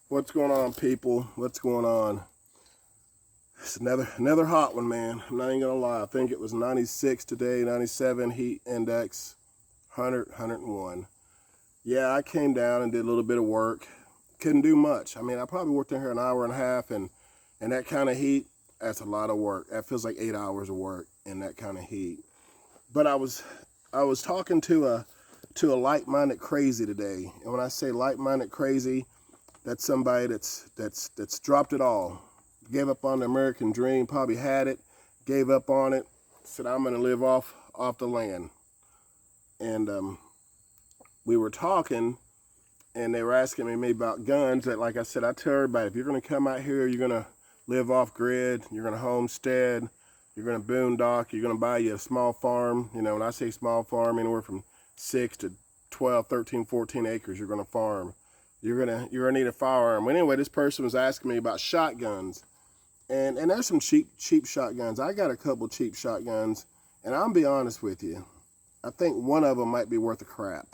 What's going on, people? What's going on? It's another hot one, man. I'm not even gonna lie. I think it was 96 today, 97 heat index, 100, 101. Yeah, I came down and did a little bit of work. Couldn't do much. I mean, I probably worked in here an hour and a half, and that kind of heat, that's a lot of work. That feels like 8 hours of work in that kind of heat. But I was talking to a like-minded crazy today, and when I say like-minded crazy, that's somebody that's dropped it all, gave up on the American dream, probably had it, gave up on it, said I'm gonna live off the land. And we were talking, and they were asking me maybe about guns. That, like I said, I tell everybody, if you're gonna come out here, you're gonna live off grid, you're gonna homestead, you're gonna boondock, you're gonna buy you a small farm. You know, when I say small farm, anywhere from 6 to 12, 13, 14 acres, you're gonna farm. You're gonna need a firearm. Anyway, this person was asking me about shotguns, and there's some cheap shotguns. I got a couple cheap shotguns, and I'll be honest with you. I think one of them might be worth a crap.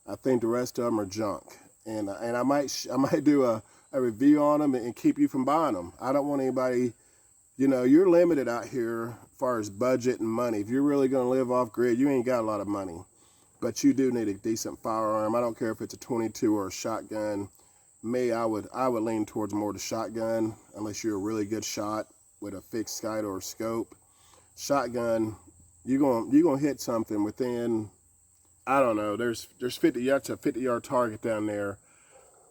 I think the rest of them are junk, and I might do a review on them and keep you from buying them. I don't want anybody. You know, you're limited out here as far as budget and money. If you're really gonna live off grid, you ain't got a lot of money. But you do need a decent firearm. I don't care if it's a 22 or a shotgun. Me, I would lean towards more the shotgun, unless you're a really good shot with a fixed sight or a scope. Shotgun, you're gonna hit something within, I don't know. There's 50 yards, a 50-yard target down there.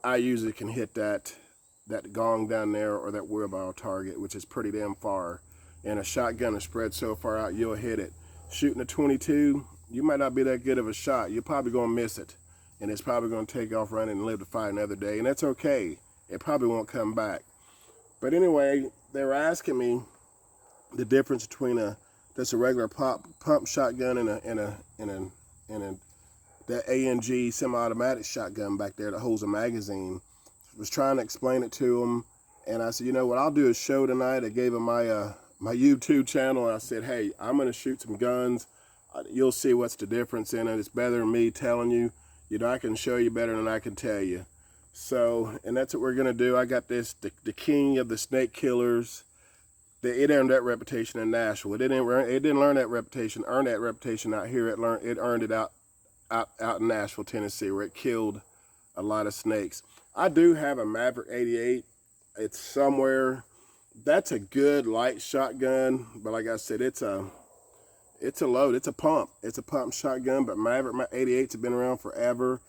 I usually can hit that gong down there or that wheelbarrow target, which is pretty damn far. And a shotgun is spread so far out, you'll hit it. Shooting a 22. You might not be that good of a shot. You're probably going to miss it. And it's probably going to take off running and live to fight another day. And that's okay. It probably won't come back. But anyway, they were asking me the difference between just a regular pump shotgun and that ANG semi-automatic shotgun back there that holds a magazine. I was trying to explain it to them. And I said, you know what I'll do is show tonight. I gave them my YouTube channel. And I said, hey, I'm going to shoot some guns. You'll see what's the difference in it. It's better than me telling you. You know, I can show you better than I can tell you. So, and that's what we're gonna do. I got this, the king of the snake killers. It earned that reputation in Nashville. It didn't earn that reputation out here. It earned it out in Nashville, Tennessee, where it killed a lot of snakes. I do have a Maverick 88. It's somewhere. That's a good light shotgun, but like I said, it's a load. It's a pump shotgun, but Maverick 88s have been around forever.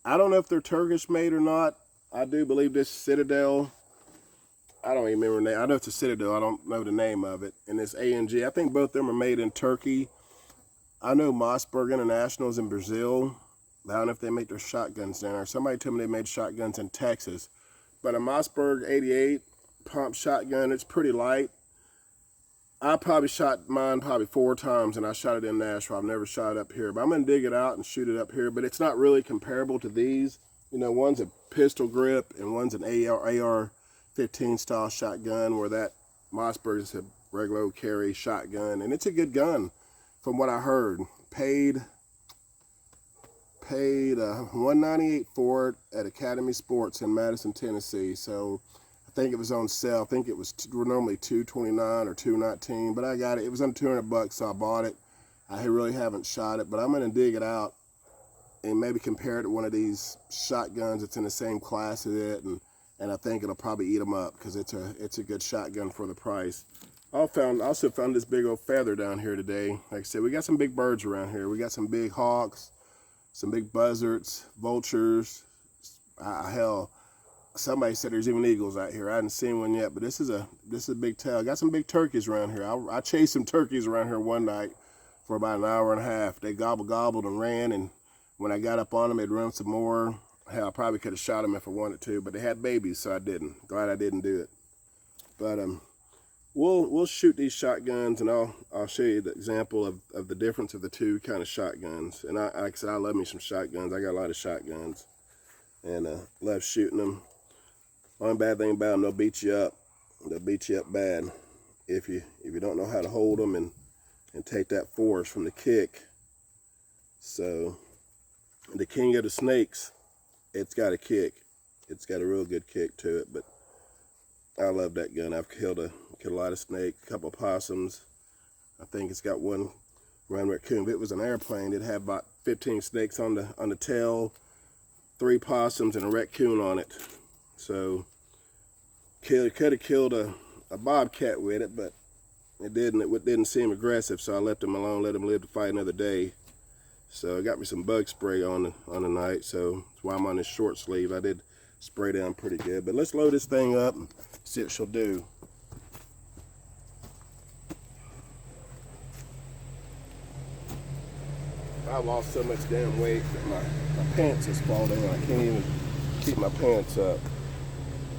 I don't know if they're Turkish made or not. I do believe this Citadel, I don't even remember the name. I know it's a Citadel. I don't know the name of it. And this ANG, I think both of them are made in Turkey. I know Mossberg International is in Brazil. I don't know if they make their shotguns down there. Somebody told me they made shotguns in Texas. But a Mossberg 88 pump shotgun, it's pretty light. I probably shot mine 4 times, and I shot it in Nashville. I've never shot it up here, but I'm gonna dig it out and shoot it up here. But it's not really comparable to these. You know, one's a pistol grip and one's an AR-15 style shotgun, where that Mossberg is a regular carry shotgun, and it's a good gun, from what I heard. Paid $198 for it at Academy Sports in Madison, Tennessee. So I think it was on sale. I think it was normally $229 or $219, but I got it. It was under $200, so I bought it. I really haven't shot it, but I'm gonna dig it out and maybe compare it to one of these shotguns that's in the same class as it, and I think it'll probably eat them up, because it's a good shotgun for the price. I also found this big old feather down here today. Like I said, we got some big birds around here. We got some big hawks, some big buzzards, vultures. Hell, somebody said there's even eagles out here. I hadn't seen one yet, but this is a big tail. I got some big turkeys around here. I chased some turkeys around here one night for about an hour and a half. They gobbled and ran, and when I got up on them, they'd run some more. Hell, I probably could have shot them if I wanted to, but they had babies, so I didn't. Glad I didn't do it. But we'll shoot these shotguns, and I'll show you the example of the difference of the two kind of shotguns. And like I said, I love me some shotguns. I got a lot of shotguns, and love shooting them. Only bad thing about them, they'll beat you up. They'll beat you up bad if you don't know how to hold them and take that force from the kick. So the king of the snakes, it's got a kick. It's got a real good kick to it, but I love that gun. I've killed a lot of snake, a couple of possums. I think it's got one round raccoon. If it was an airplane, it'd have about 15 snakes on the tail, 3 possums, and a raccoon on it. So could have killed a bobcat with it, but it didn't seem aggressive, so I left him alone, let him live to fight another day. So I got me some bug spray on the night, so that's why I'm on this short sleeve. I did spray down pretty good, but let's load this thing up and see what she'll do. I lost so much damn weight that my pants just fall down. I can't even keep my pants up.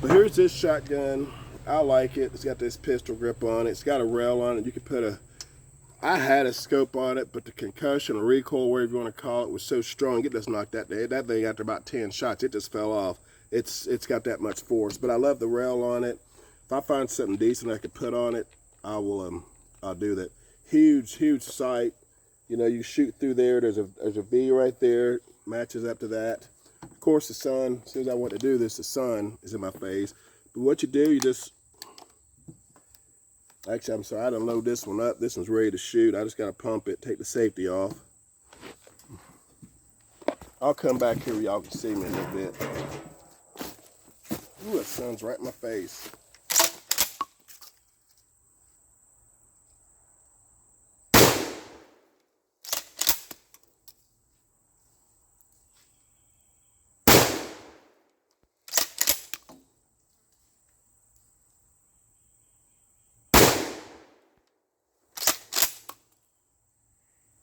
But here's this shotgun. I like it. It's got this pistol grip on it. It's got a rail on it. You can put I had a scope on it, but the concussion or recoil, whatever you want to call it, was so strong it just knocked that thing after about 10 shots. It just fell off. It's got that much force. But I love the rail on it. If I find something decent I could put on it, I'll do that. Huge sight. You know, you shoot through there. There's a V right there. Matches up to that. Of course, the sun. As soon as I want to do this, the sun is in my face. But what you do, you just... Actually, I'm sorry, I done load this one up. This one's ready to shoot. I just got to pump it, take the safety off. I'll come back here where y'all can see me a little bit. Ooh, the sun's right in my face.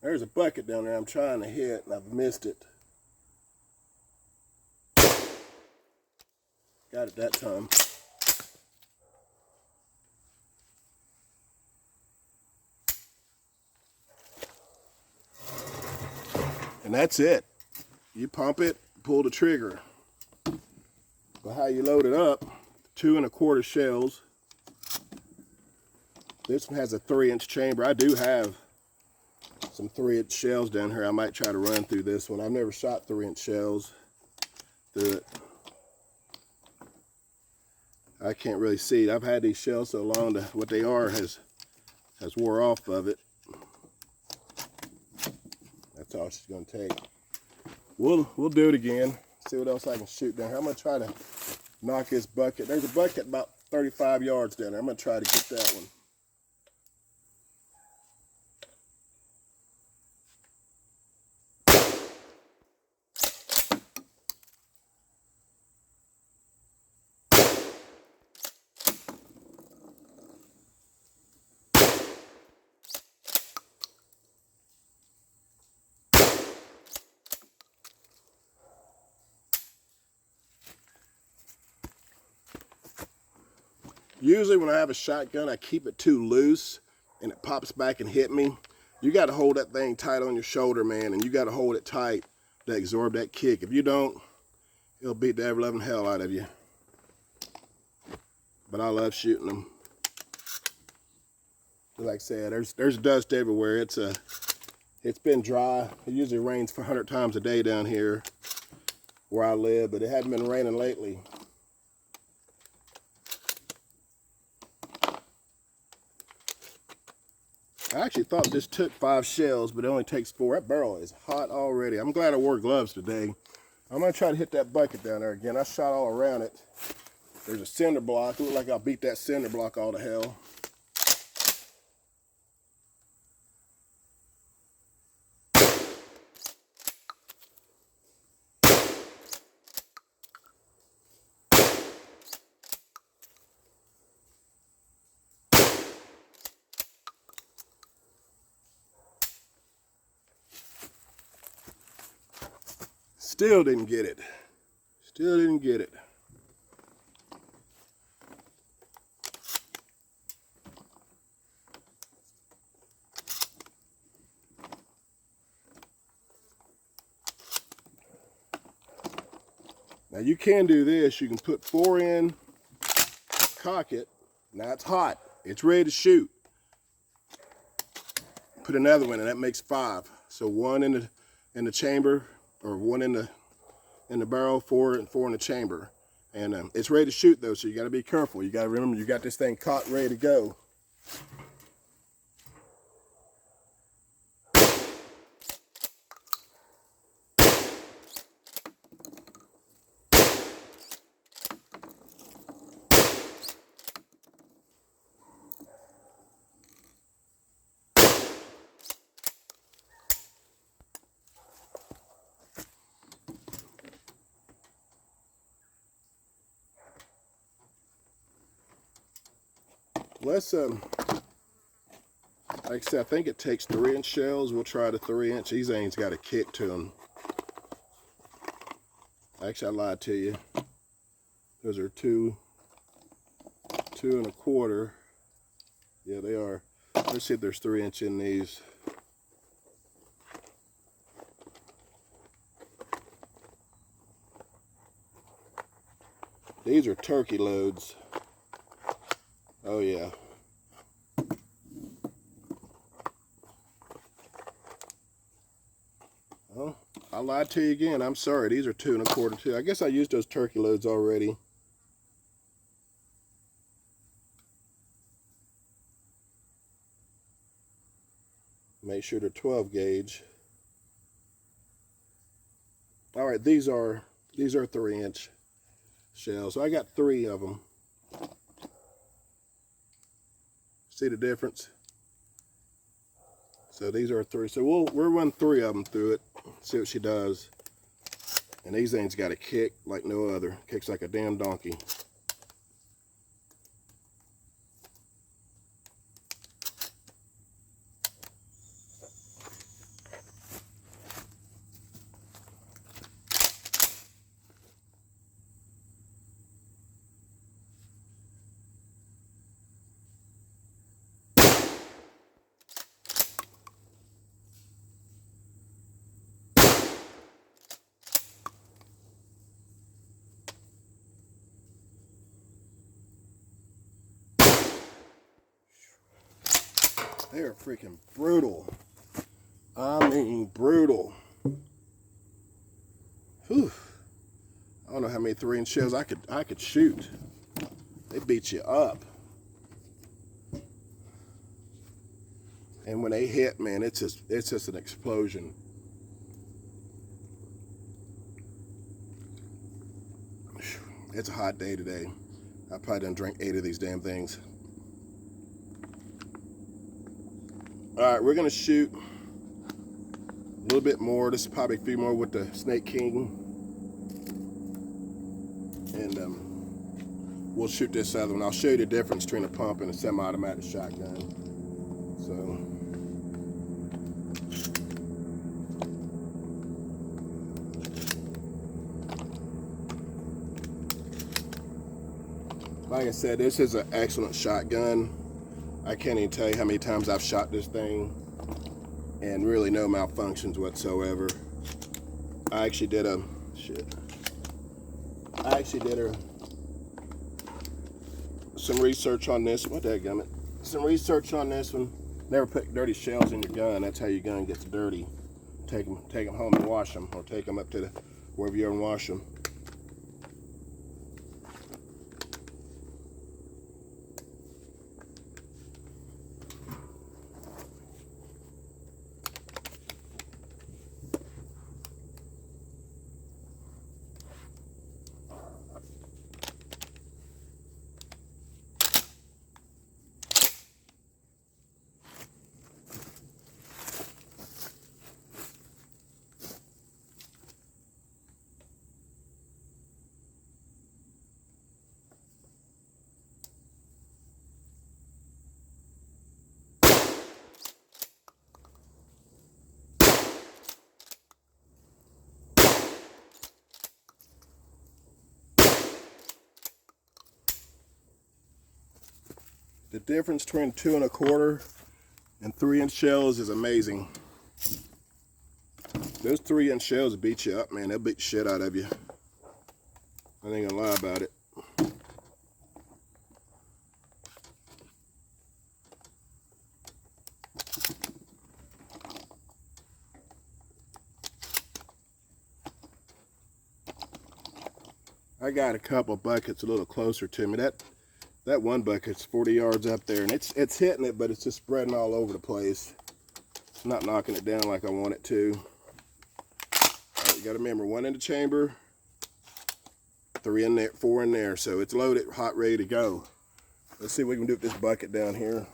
There's a bucket down there I'm trying to hit, and I've missed it. Got it that time. And that's it. You pump it, pull the trigger. But how you load it up, 2 1/4 shells. This one has a 3-inch chamber. I do have some 3-inch shells down here. I might try to run through this one. I've never shot 3-inch shells through it. I can't really see it. I've had these shells so long that what they are has wore off of it. That's all she's gonna take. We'll do it again. See what else I can shoot down here. I'm gonna try to knock this bucket. There's a bucket about 35 yards down there. I'm gonna try to get that one. Usually when I have a shotgun, I keep it too loose and it pops back and hit me. You got to hold that thing tight on your shoulder, man, and you got to hold it tight to absorb that kick. If you don't, it'll beat the ever-loving hell out of you. But I love shooting them. Like I said, there's dust everywhere. It's been dry. It usually rains 100 times a day down here where I live, but it hadn't been raining lately. I actually thought this took 5 shells, but it only takes 4. That barrel is hot already. I'm glad I wore gloves today. I'm going to try to hit that bucket down there again. I shot all around it. There's a cinder block. It looks like I'll beat that cinder block all to hell. Still didn't get it. Still didn't get it. Now you can do this. You can put 4 in, cock it. Now it's hot. It's ready to shoot. Put another one, and that makes 5. So 1 in the chamber, or 1 in the barrel, 4 in the chamber. And it's ready to shoot though, so you got to be careful. You got to remember you got this thing caught, ready to go. Let's like I said, I think it takes 3-inch shells. We'll try the 3-inch. These things got a kick to them. Actually, I lied to you. Those are 2 1/4. Yeah, they are. Let's see if there's 3-inch in these. These are turkey loads. Oh yeah. Well, I lied to you again. I'm sorry. These are 2 1/4 too. I guess I used those turkey loads already. Make sure they're 12 gauge. All right, these are 3-inch shells. So I got 3 of them. See the difference? So these are 3. So we'll run 3 of them through it. See what she does. And these things got a kick like no other. Kicks like a damn donkey. They are freaking brutal. I mean, brutal. Whew. I don't know how many 3-inch shells I could shoot. They beat you up. And when they hit, man, it's just an explosion. It's a hot day today. I probably done drank 8 of these damn things. All right, we're gonna shoot a little bit more. This is probably a few more with the Snake King. And we'll shoot this other one. I'll show you the difference between a pump and a semi-automatic shotgun. So, like I said, this is an excellent shotgun. I can't even tell you how many times I've shot this thing and really no malfunctions whatsoever. I actually did some research on this. What the gummit? Some research on this one. Never put dirty shells in your gun. That's how your gun gets dirty. Take them home and wash them, or take them up to wherever you are and wash them. The difference between 2 1/4 and 3-inch shells is amazing. Those 3-inch shells beat you up, man. They'll beat the shit out of you. I ain't gonna lie about it. I got a couple buckets a little closer to me. That one bucket's 40 yards up there, and it's hitting it, but it's just spreading all over the place. It's not knocking it down like I want it to. All right, you got to remember, 1 in the chamber, 3 in there, 4 in there. So it's loaded, hot, ready to go. Let's see what we can do with this bucket down here.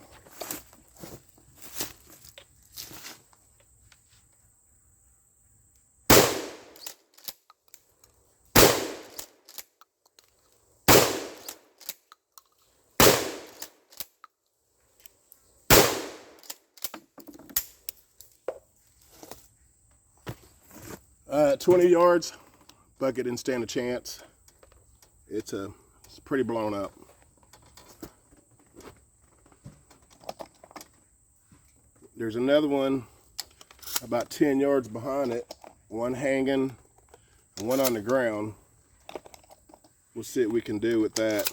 At 20 yards, bucket didn't stand a chance. It's pretty blown up. There's another one about 10 yards behind it, one hanging and one on the ground. We'll see what we can do with that.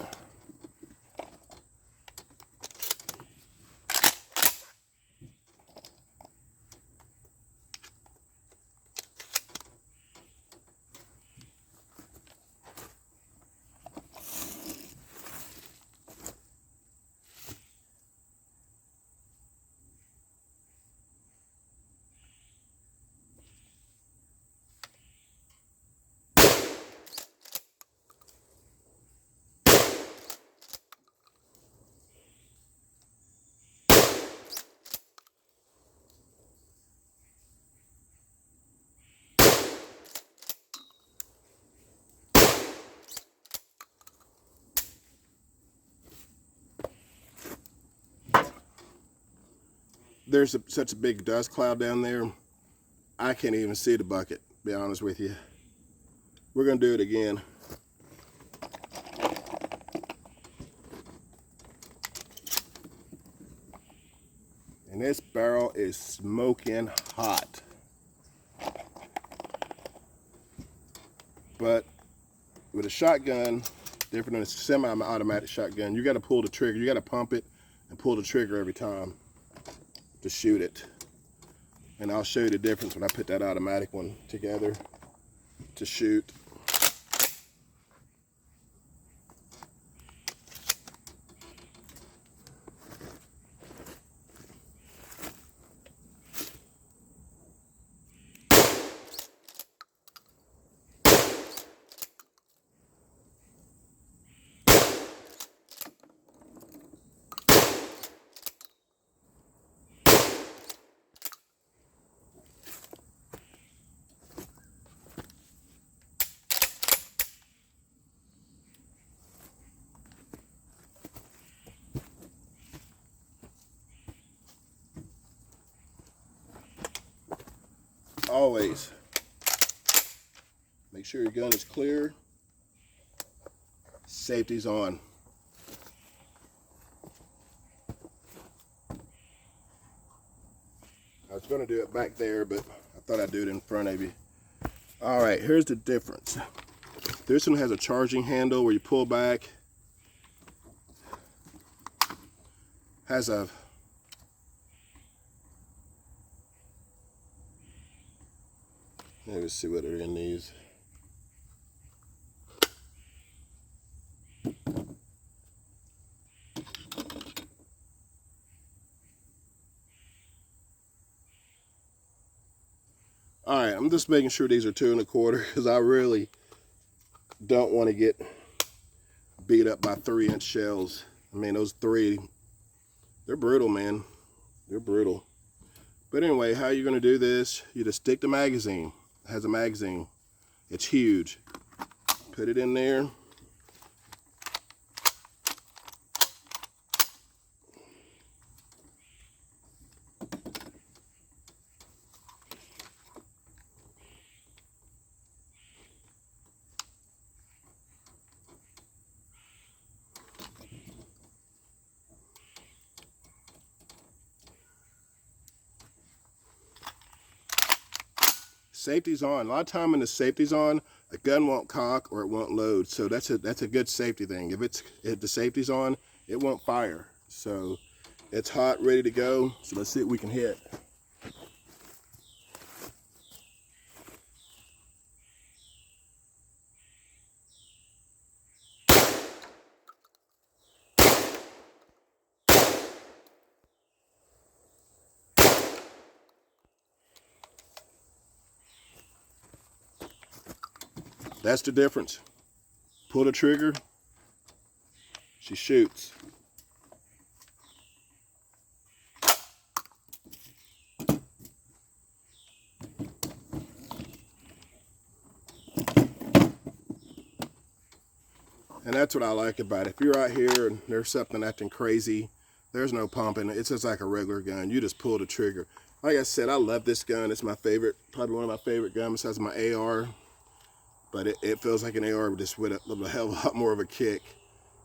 There's such a big dust cloud down there, I can't even see the bucket, to be honest with you. We're gonna do it again. And this barrel is smoking hot. But with a shotgun, different than a semi-automatic shotgun, you gotta pull the trigger, you gotta pump it and pull the trigger every time to shoot it. And I'll show you the difference when I put that automatic one together to shoot. Always make sure your gun is clear, safety's on. I was going to do it back there, but I thought I'd do it in front of you. All right, here's the difference. This one has a charging handle where you pull back, has a let's see what are in these. All right, I'm just making sure these are 2 1/4 because I really don't want to get beat up by 3-inch shells. I mean, those 3, they're brutal, man. They're brutal. But anyway, how you're going to do this, you just stick the magazine. It has a magazine. It's huge. Put it in there. Safety's on. A lot of time when the safety's on, a gun won't cock or it won't load. So that's a good safety thing. If the safety's on, it won't fire. So it's hot, ready to go. So let's see what we can hit. That's the difference. Pull the trigger, she shoots. And that's what I like about it. If you're out here and there's something acting crazy, there's no pumping. It's just like a regular gun. You just pull the trigger. Like I said, I love this gun. It's my favorite, probably one of my favorite guns besides my AR. But it feels like an AR just with a hell of a lot more of a kick.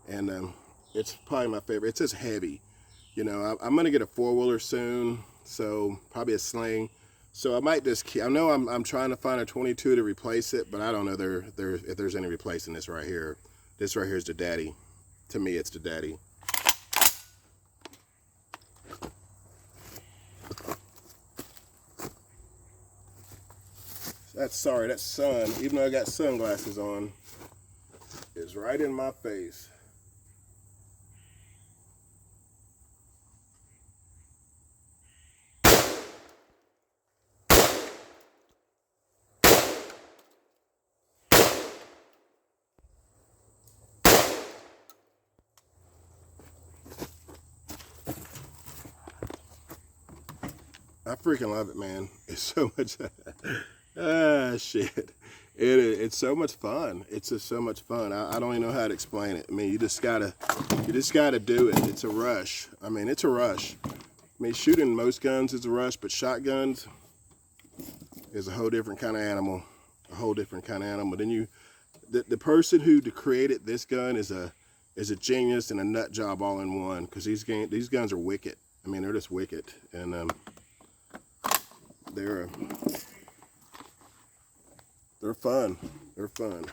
And it's probably my favorite. It's just heavy. You know, I'm going to get a 4-wheeler soon, so probably a sling. So I might just keep, I know I'm trying to find a 22 to replace it, but I don't know if there's any replacing this right here. This right here is the daddy. To me, it's the daddy. That sun, even though I got sunglasses on, is right in my face. I freaking love it, man. It's so much, shit. It's so much fun. It's just so much fun. I don't even know how to explain it. I mean, you just gotta do it. It's a rush. I mean, it's a rush. I mean, shooting most guns is a rush, but shotguns is a whole different kind of animal. A whole different kind of animal. Then the person who created this gun is a genius and a nut job all in one. Because these guns are wicked. I mean, they're just wicked. And they're fun. They're fun.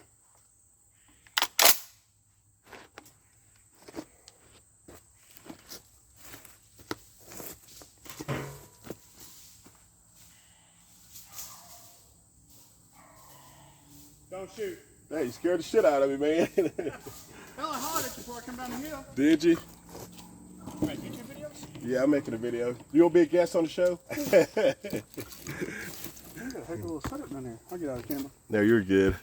Don't shoot. Hey, you scared the shit out of me, man. Hell, I hollered at you before I come down the hill. Did you? You make YouTube videos? Yeah, I'm making a video. You want to be a guest on the show? You got a heck of a little setup down there. I'll get out of the camera. No, you're good.